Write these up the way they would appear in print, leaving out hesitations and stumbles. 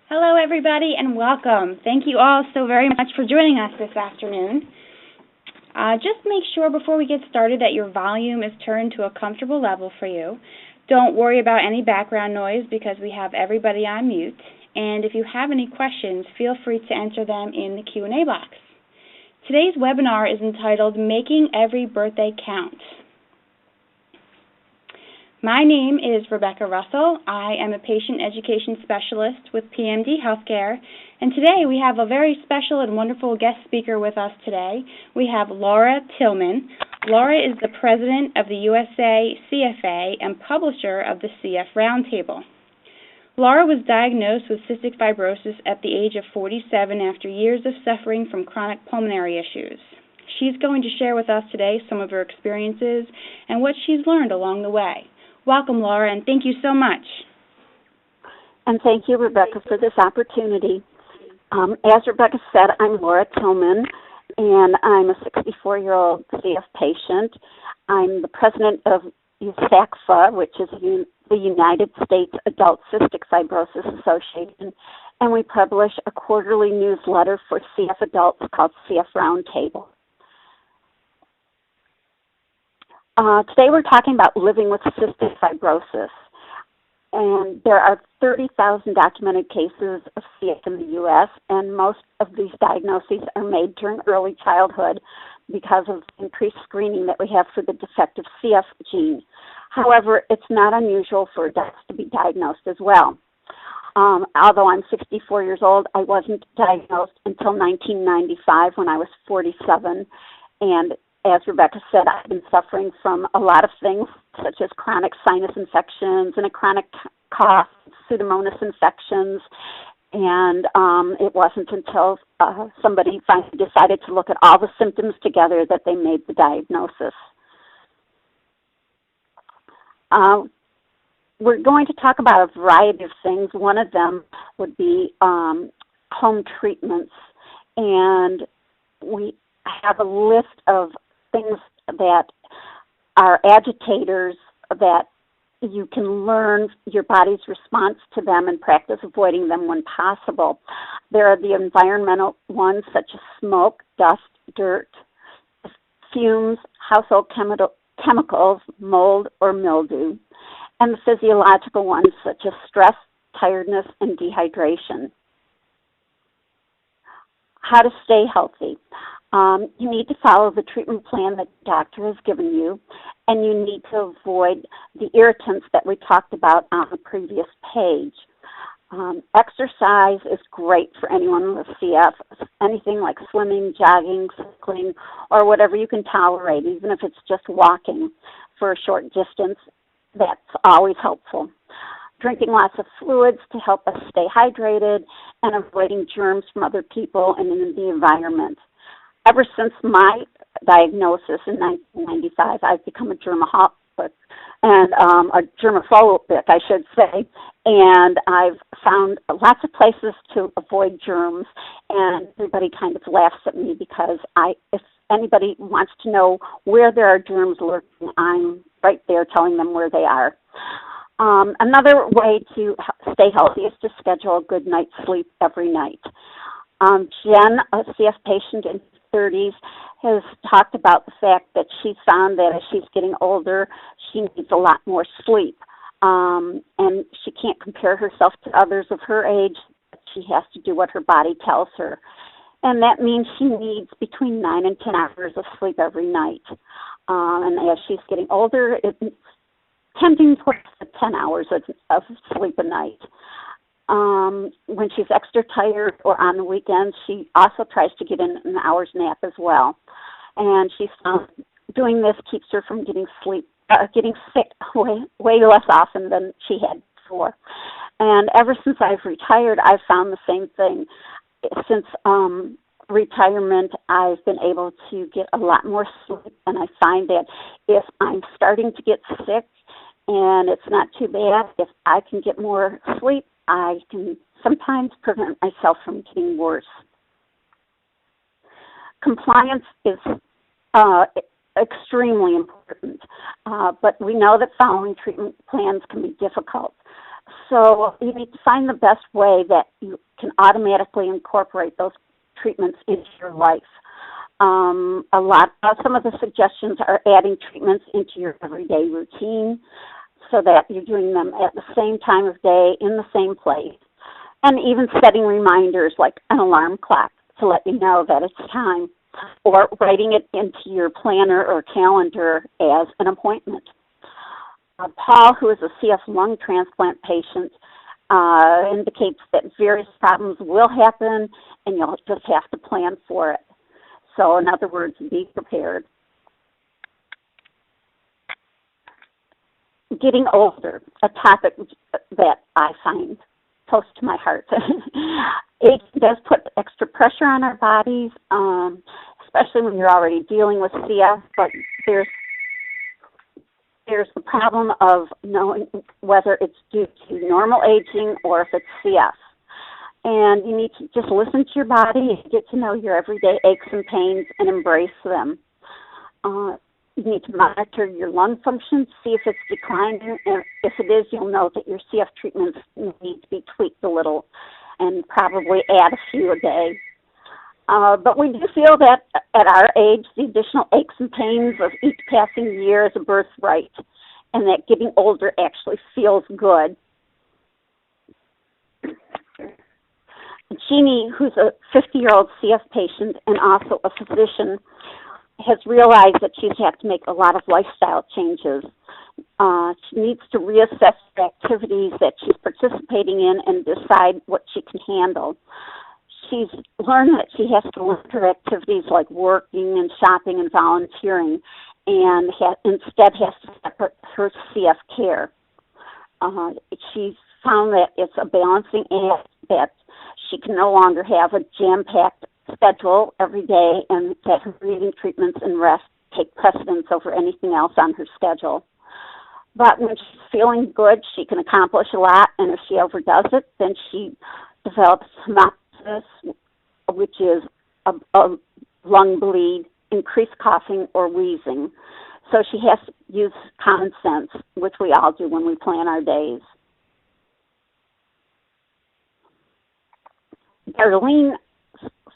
Hello, everybody, and welcome. Thank you all so very much for joining us this afternoon. Just make sure before we get started that your volume is turned to a comfortable level for you. Don't worry about any background noise because we have everybody on mute. And if you have any questions, feel free to enter them in the Q&A box. Today's webinar is entitled Making Every Birthday Count. My name is Rebecca Russell. I am a patient education specialist with PMD Healthcare, and today we have a very special and wonderful guest speaker with us today. We have Laura Tillman. Laura is the president of the USA CFA and publisher of the CF Roundtable. Laura was diagnosed with cystic fibrosis at the age of 47 after years of suffering from chronic pulmonary issues. She's going to share with us today some of her experiences and what she's learned along the way. Welcome, Laura, and thank you so much. And thank you, Rebecca, for this opportunity. As Rebecca said, I'm Laura Tillman, and I'm a 64-year-old CF patient. I'm the president of USACFA, which is the United States Adult Cystic Fibrosis Association, and we publish a quarterly newsletter for CF adults called CF Roundtable. Today we're talking about living with cystic fibrosis, and there are 30,000 documented cases of CF in the U.S., and most of these diagnoses are made during early childhood because of increased screening that we have for the defective CF gene. However, it's not unusual for adults to be diagnosed as well. Although I'm 64 years old, I wasn't diagnosed until 1995 when I was 47, and as Rebecca said, I've been suffering from a lot of things, such as chronic sinus infections and a chronic cough, Pseudomonas infections, and it wasn't until somebody finally decided to look at all the symptoms together that they made the diagnosis. We're going to talk about a variety of things. One of them would be home treatments, and we have a list of things that are agitators that you can learn your body's response to them and practice avoiding them when possible. There are the environmental ones such as smoke, dust, dirt, fumes, household chemicals, mold, or mildew, and the physiological ones such as stress, tiredness, and dehydration. How to stay healthy. You need to follow the treatment plan that the doctor has given you, and you need to avoid the irritants that we talked about on the previous page. Exercise is great for anyone with CF, anything like swimming, jogging, cycling, or whatever you can tolerate, even if it's just walking for a short distance. That's always helpful. Drinking lots of fluids to help us stay hydrated, and avoiding germs from other people and in the environment. Ever since my diagnosis in 1995, I've become a germaholic, and a germaphobic, I should say, and I've found lots of places to avoid germs, and everybody kind of laughs at me because if anybody wants to know where there are germs lurking, I'm right there telling them where they are. Another way to stay healthy is to schedule a good night's sleep every night. Jen, a CF patient in 30s, has talked about the fact that she's found that as she's getting older, she needs a lot more sleep. And she can't compare herself to others of her age. She has to do what her body tells her. And that means she needs between 9 and 10 hours of sleep every night. And as she's getting older, it's tending towards the 10 hours of sleep a night. When she's extra tired or on the weekends, she also tries to get in an hour's nap as well. And she's found doing this keeps her from getting sick way less often than she had before. And ever since I've retired, I've found the same thing. Since retirement, I've been able to get a lot more sleep, and I find that if I'm starting to get sick and it's not too bad, if I can get more sleep, I can sometimes prevent myself from getting worse. Compliance is extremely important, but we know that following treatment plans can be difficult. So you need to find the best way that you can automatically incorporate those treatments into your life. Some of the suggestions are adding treatments into your everyday routine so that you're doing them at the same time of day in the same place, and even setting reminders like an alarm clock to let you know that it's time, or writing it into your planner or calendar as an appointment. Paul, who is a CF lung transplant patient, indicates that various problems will happen and you'll just have to plan for it. So in other words, be prepared. Getting older, a topic that I find close to my heart. It does put extra pressure on our bodies, especially when you're already dealing with CF, but there's the problem of knowing whether it's due to normal aging or if it's CF. And you need to just listen to your body and get to know your everyday aches and pains and embrace them. You need to monitor your lung function, see if it's declining, and if it is, you'll know that your CF treatments need to be tweaked a little and probably add a few a day. But we do feel that at our age, the additional aches and pains of each passing year is a birthright, and that getting older actually feels good. Jeannie, who's a 50-year-old CF patient and also a physician, has realized that she's had to make a lot of lifestyle changes. She needs to reassess the activities that she's participating in and decide what she can handle. She's learned that she has to limit her activities like working and shopping and volunteering, and instead has to separate her CF care. She's found that it's a balancing act, that she can no longer have a jam-packed schedule every day, and that her breathing treatments and rest take precedence over anything else on her schedule. But when she's feeling good, she can accomplish a lot, and if she overdoes it, then she develops hemoptysis, which is a lung bleed, increased coughing, or wheezing. So she has to use common sense, which we all do when we plan our days. Darlene's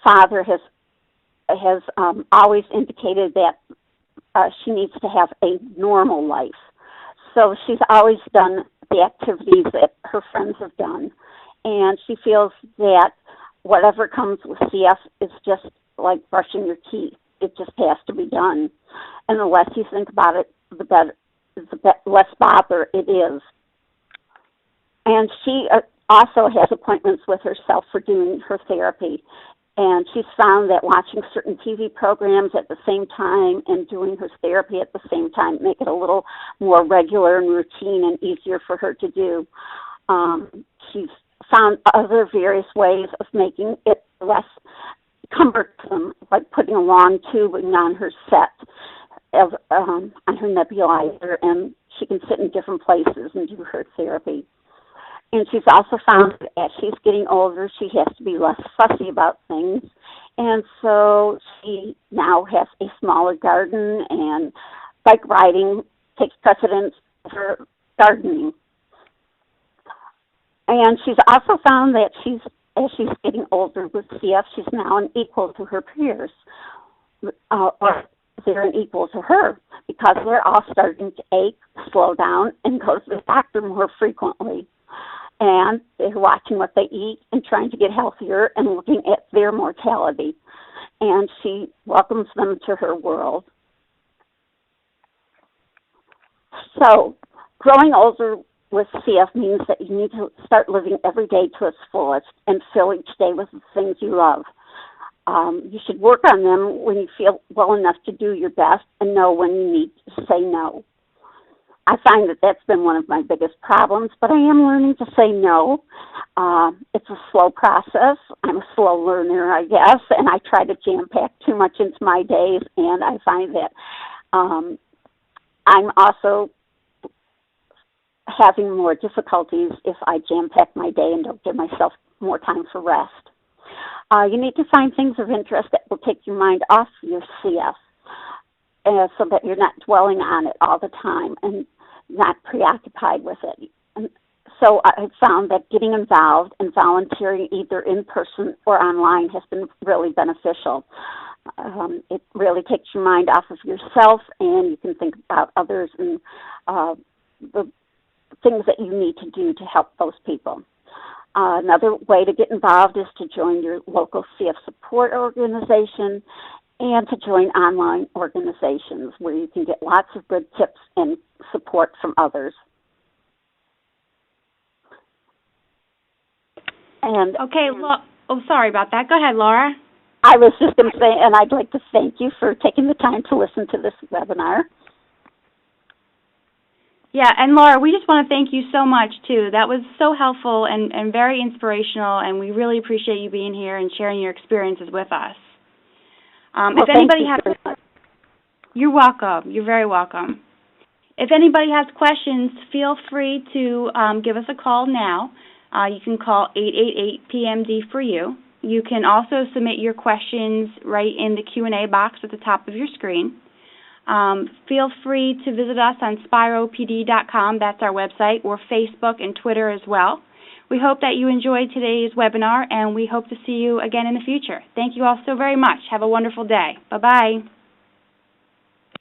father has always indicated that she needs to have a normal life. So she's always done the activities that her friends have done. And she feels that whatever comes with CF is just like brushing your teeth. It just has to be done. And the less you think about it, the better, less bother it is. And she also has appointments with herself for doing her therapy. And she's found that watching certain TV programs at the same time and doing her therapy at the same time make it a little more regular and routine and easier for her to do. She's found other various ways of making it less cumbersome, like putting a long tubing on her set, on her nebulizer, and she can sit in different places and do her therapy. And she's also found that as she's getting older, she has to be less fussy about things. And so she now has a smaller garden, and bike riding takes precedence over gardening. And she's also found that as she's getting older with CF, she's now an equal to her peers, or they're an equal to her, because they're all starting to ache, slow down, and go to the doctor more frequently. And they're watching what they eat and trying to get healthier and looking at their mortality. And she welcomes them to her world. So growing older with CF means that you need to start living every day to its fullest and fill each day with the things you love. You should work on them when you feel well enough to do your best and know when you need to say no. I find that that's been one of my biggest problems, but I am learning to say no. It's a slow process. I'm a slow learner, I guess, and I try to jam-pack too much into my days, and I find that I'm also having more difficulties if I jam-pack my day and don't give myself more time for rest. You need to find things of interest that will take your mind off your CF, so that you're not dwelling on it all the time and not preoccupied with it. And So I found that getting involved and volunteering either in person or online has been really beneficial. It really takes your mind off of yourself, and you can think about others and the things that you need to do to help those people. Another way to get involved is to join your local CF support organization and to join online organizations where you can get lots of good tips and support from others. And Okay, sorry about that. Go ahead, Laura. I was just going to say, and I'd like to thank you for taking the time to listen to this webinar. Yeah, and Laura, we just want to thank you so much, too. That was so helpful and very inspirational, and we really appreciate you being here and sharing your experiences with us. If anybody has, you're welcome. You're very welcome. If anybody has questions, feel free to give us a call now. You can call 888-PMD-FOR-YOU. You can also submit your questions right in the Q&A box at the top of your screen. Feel free to visit us on spiropd.com. That's our website, or Facebook and Twitter as well. We hope that you enjoyed today's webinar, and we hope to see you again in the future. Thank you all so very much. Have a wonderful day. Bye-bye.